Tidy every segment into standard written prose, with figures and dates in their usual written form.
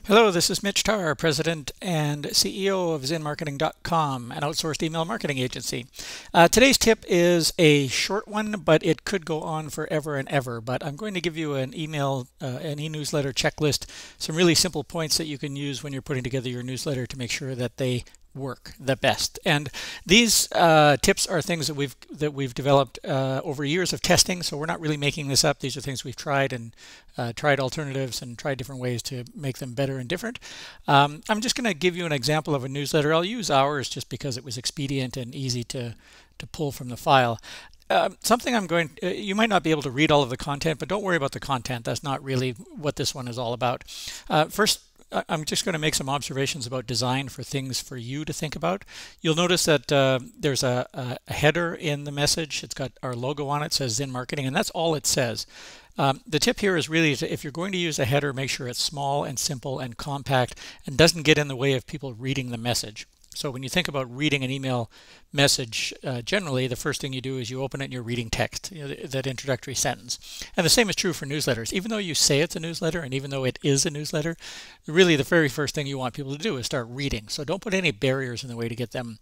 Hello, this is Mitch Tarr, President and CEO of ZinMarketing.com, an outsourced email marketing agency. Today's tip is a short one, but it could go on forever and ever. But I'm going to give you an e-newsletter checklist, some really simple points that you can use when you're putting together your newsletter to make sure that they work the best. And these tips are things that we've developed over years of testing, so we're not really making this up. These are things we've tried and tried alternatives and tried different ways to make them better and different. I'm just going to give you an example of a newsletter. I'll use ours just because it was expedient and easy to pull from the file. You might not be able to read all of the content, but don't worry about the content. That's not really what this one is all about. First, I'm just going to make some observations about design for things for you to think about. You'll notice that there's a header in the message. It's got our logo on it, says ZinMarketing, and that's all it says. The tip here is really, if you're going to use a header, make sure it's small and simple and compact and doesn't get in the way of people reading the message. So when you think about reading an email message, generally the first thing you do is you open it and you're reading text, that introductory sentence. And the same is true for newsletters. Even though you say it's a newsletter and even though it is a newsletter, really the very first thing you want people to do is start reading. So don't put any barriers in the way to get them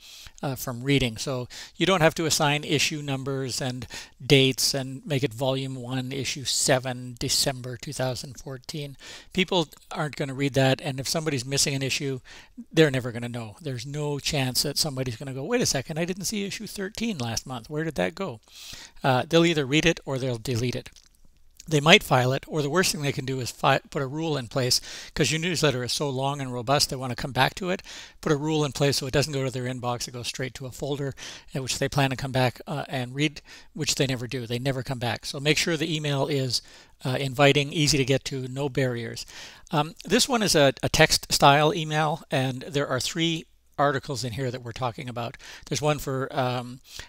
from reading. So you don't have to assign issue numbers and dates and make it volume 1, issue 7, December 2014. People aren't going to read that, and if somebody's missing an issue, they're never going to know. There's no chance that somebody's going to go, wait a second, I didn't see issue 13 last month. Where did that go? They'll either read it or they'll delete it. They might file it, or the worst thing they can do is put a rule in place, because your newsletter is so long and robust, they want to come back to it. Put a rule in place so it doesn't go to their inbox, it goes straight to a folder in which they plan to come back and read, which they never do. They never come back. So make sure the email is inviting, easy to get to, no barriers. This one is a text style email, and there are 3 articles in here that we're talking about. There's one for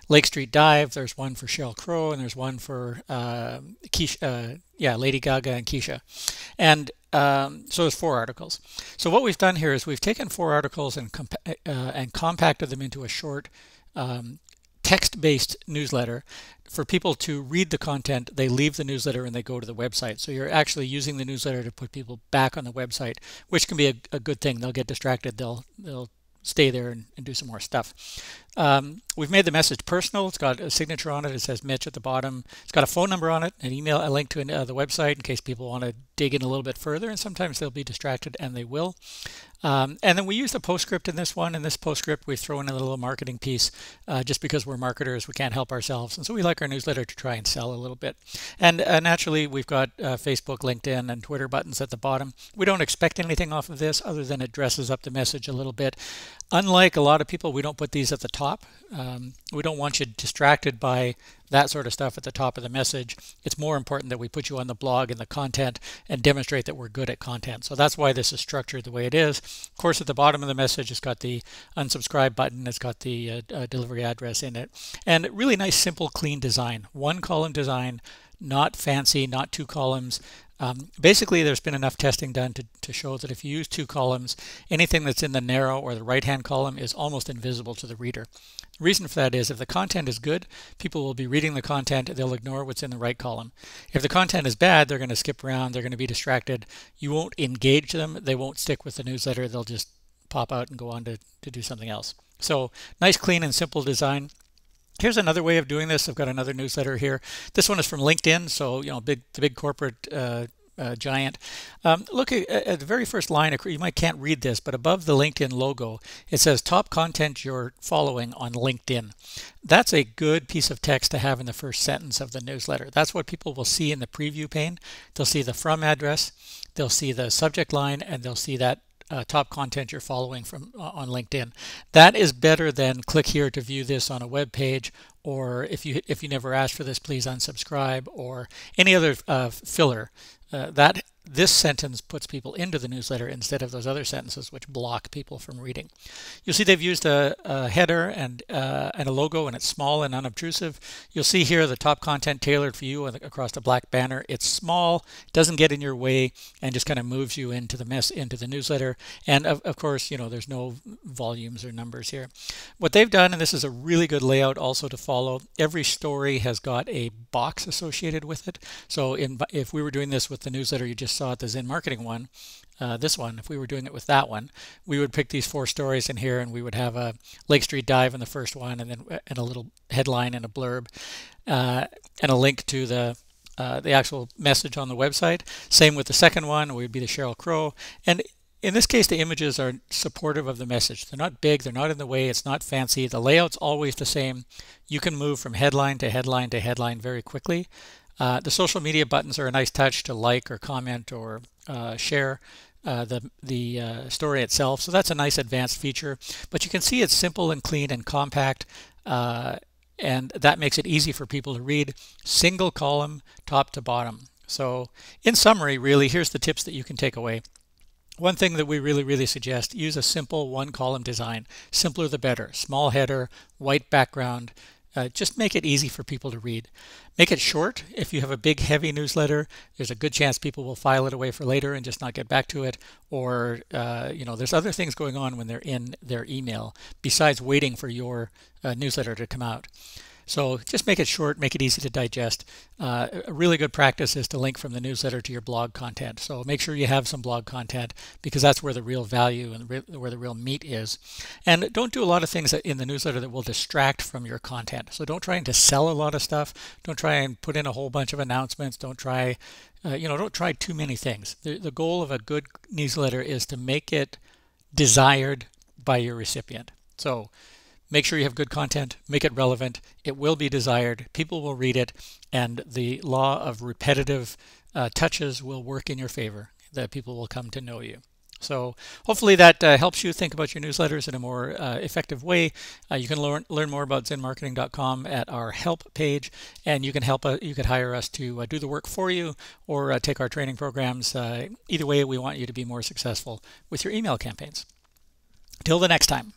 Lake Street Dive, there's one for Sheryl Crow, and there's one for Lady Gaga and Keisha. And so there's 4 articles. So what we've done here is we've taken 4 articles and compacted them into a short text-based newsletter. For people to read the content, they leave the newsletter and they go to the website. So you're actually using the newsletter to put people back on the website, which can be a good thing. They'll get distracted. They'll stay there and do some more stuff. We've made the message personal. It's got a signature on it. It says Mitch at the bottom. It's got a phone number on it, an email, a link to the website in case people want to dig in a little bit further, and sometimes they'll be distracted, and they will. And then we use the postscript in this one. In this postscript, we throw in a little marketing piece just because we're marketers. We can't help ourselves. And so we like our newsletter to try and sell a little bit. And naturally, we've got Facebook, LinkedIn, and Twitter buttons at the bottom. We don't expect anything off of this other than it dresses up the message a little bit. Unlike a lot of people, we don't put these at the top. We don't want you distracted by that sort of stuff at the top of the message. It's more important that we put you on the blog and the content and demonstrate that we're good at content. So that's why this is structured the way it is. Of course, at the bottom of the message, it's got the unsubscribe button. It's got the delivery address in it. And really nice, simple, clean design. 1-column design, not fancy, not 2 columns. Basically, there's been enough testing done to show that if you use 2 columns, anything that's in the narrow or the right-hand column is almost invisible to the reader. The reason for that is if the content is good, people will be reading the content, they'll ignore what's in the right column. If the content is bad, they're going to skip around, they're going to be distracted. You won't engage them, they won't stick with the newsletter, they'll just pop out and go on to do something else. So nice, clean, and simple design. Here's another way of doing this. I've got another newsletter here. This one is from LinkedIn, so the big corporate giant. Look at the very first line. You can't read this, but above the LinkedIn logo, it says top content you're following on LinkedIn. That's a good piece of text to have in the first sentence of the newsletter. That's what people will see in the preview pane. They'll see the from address, they'll see the subject line, and they'll see that top content you're following from on LinkedIn. That is better than click here to view this on a web page, or if you never asked for this, please unsubscribe, or any other filler. This sentence puts people into the newsletter instead of those other sentences which block people from reading. You'll see they've used a header and a logo, and it's small and unobtrusive. You'll see here the top content tailored for you across the black banner. It's small, doesn't get in your way, and just kind of moves you into the newsletter. And of course, there's no volumes or numbers here. What they've done, and this is a really good layout also to follow, every story has got a box associated with it. So if we were doing this with with the newsletter you just saw at the ZinMarketing one, this one, if we were doing it with that one, we would pick these 4 stories in here, and we would have a Lake Street dive in the first one, and then a little headline and a blurb, and a link to the actual message on the website. Same with the second one, would be the Sheryl Crow. And in this case, the images are supportive of the message. They're not big, they're not in the way, it's not fancy. The layout's always the same. You can move from headline to headline to headline very quickly. The social media buttons are a nice touch to like or comment or share the story itself. So that's a nice advanced feature. But you can see it's simple and clean and compact. And that makes it easy for people to read. Single column, top to bottom. So in summary, really, here's the tips that you can take away. One thing that we really suggest, use a simple 1-column design. Simpler the better. Small header, white background. Just make it easy for people to read. Make it short. If you have a big, heavy newsletter, there's a good chance people will file it away for later and just not get back to it. Or, there's other things going on when they're in their email besides waiting for your newsletter to come out. So just make it short, make it easy to digest. A really good practice is to link from the newsletter to your blog content. So make sure you have some blog content, because that's where the real value and where the real meat is. And don't do a lot of things in the newsletter that will distract from your content. So don't try to sell a lot of stuff. Don't try and put in a whole bunch of announcements. Don't try, don't try too many things. The goal of a good newsletter is to make it desired by your recipient. So make sure you have good content, make it relevant, it will be desired, people will read it, and the law of repetitive touches will work in your favor, that people will come to know you. So hopefully that helps you think about your newsletters in a more effective way. You can learn more about ZinMarketing.com at our help page, and you can you could hire us to do the work for you, or take our training programs. Either way, we want you to be more successful with your email campaigns. Till the next time.